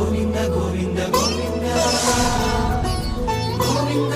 గోవింద గోవింద గోవింద గోవింద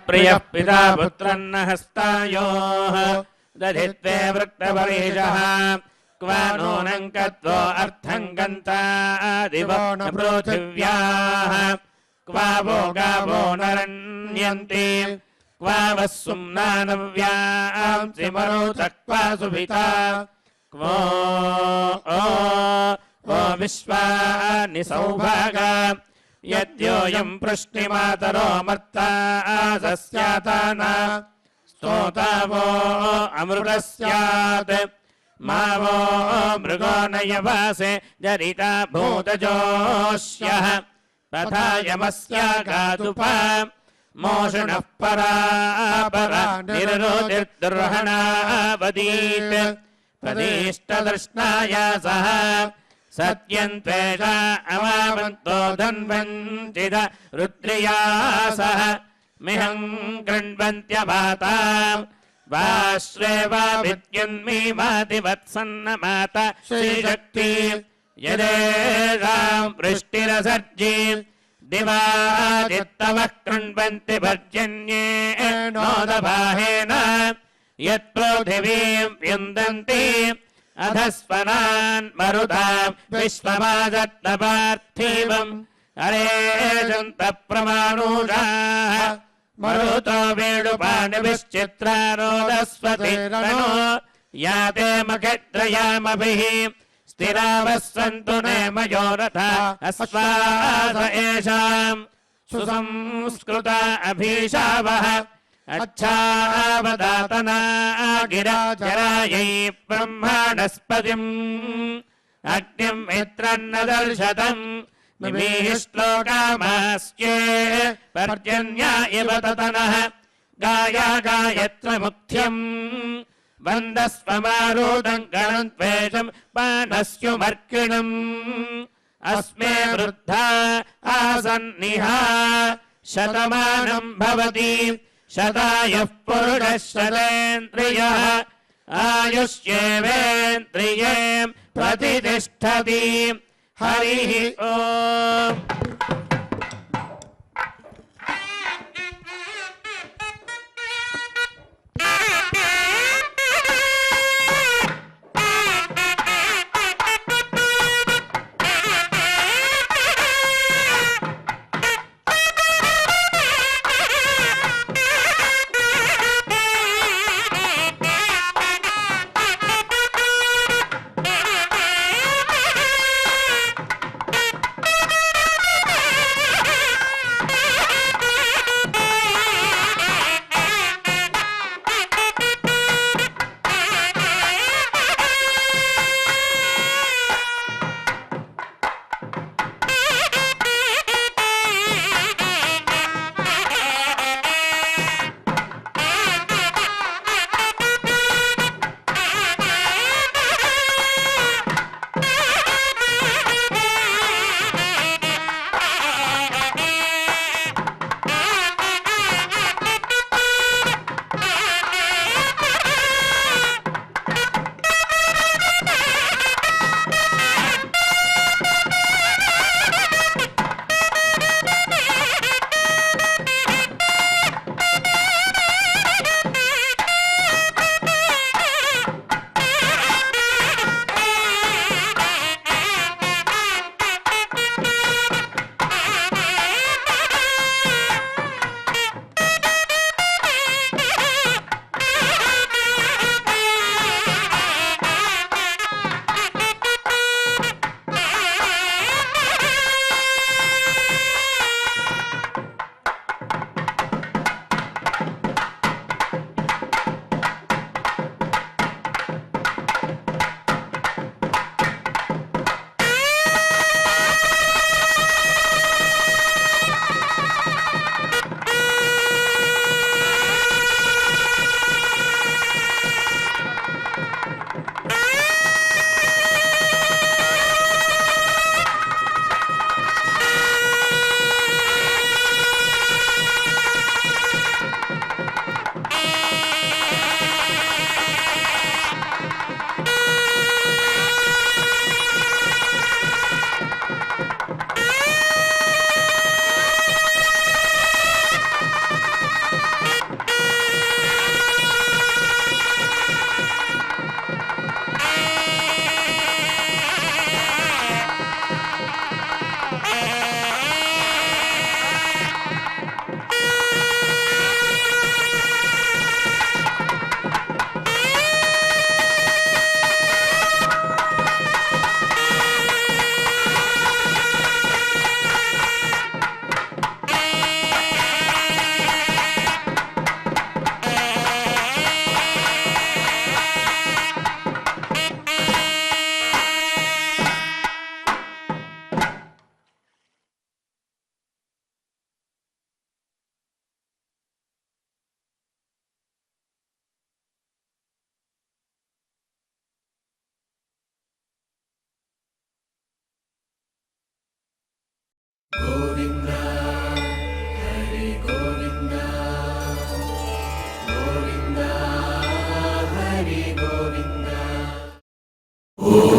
प्रियः पिता पुत्रन्न हस्तायोः दधित्वे वृत्तपरेशः क्वा नूनं कत्वो अर्थं गन्ता दिवो न पृथिव्याः क्वा वो गावो नरण्यन्ति क्वा वः सुम्नानव्यांसि मरुतः क्वा सुभिता क्वो ओ विश्वानि सौभागा यद्योऽयं पृष्टिमातरो मर्ता सस्याताना स्तोतावो अमृतः स्यात् मावो मृगो नयवासे जरिता भूतजोष्यः तथा यमस्यागातुपा मोषणः परापरा निर्रोतिर्दुर्हणावदीत् प्रदिष्टदृष्णायासः सत्यं त्वेषा अमावन्तो धन्वञ्चिद रुद्रियासः मिहं गृण्वन्त्यभाताम् वाश्रेवा विद्युन्मीमातिवत्सन्नमाता श्रीशक्ति यदेषां वृष्टिरसर्जी दिवादित्तवः कृण्वन्ति पर्जन्ये नोदबाहेन यत्पृथिवीं व्यन्दन्ति अधस्वनान् मरुतां विश्वमादत्तपार्थिवम् अरेजन्तः प्रमाणुषाः मरुतो वेणुपाणिभिश्चित्रारोदस्वति तनो याते मखित्रयामभिः स्थिरावः सन्तु नेमयो रथा अस्वास येषाम् सुसंस्कृता अभीशावः अच्छावदातना गिरा जरायै ब्रह्माणस्पतिम् अग्निम् मित्रन्न दर्शतम् श्लोकामास्ये पर्जन्या इव ततनः गाया गायत्र मुख्यम् वन्दस्वमारूढम् गणम् त्वेषम् पानस्युमर्किणम् अस्मे वृद्धा आसन्निहा शतमानम् भवति शतायुः पुरुषः शतेन्द्रियः आयुष्येवेन्द्रिये प्रतिष्ठति हरिः ओम् ಓಂ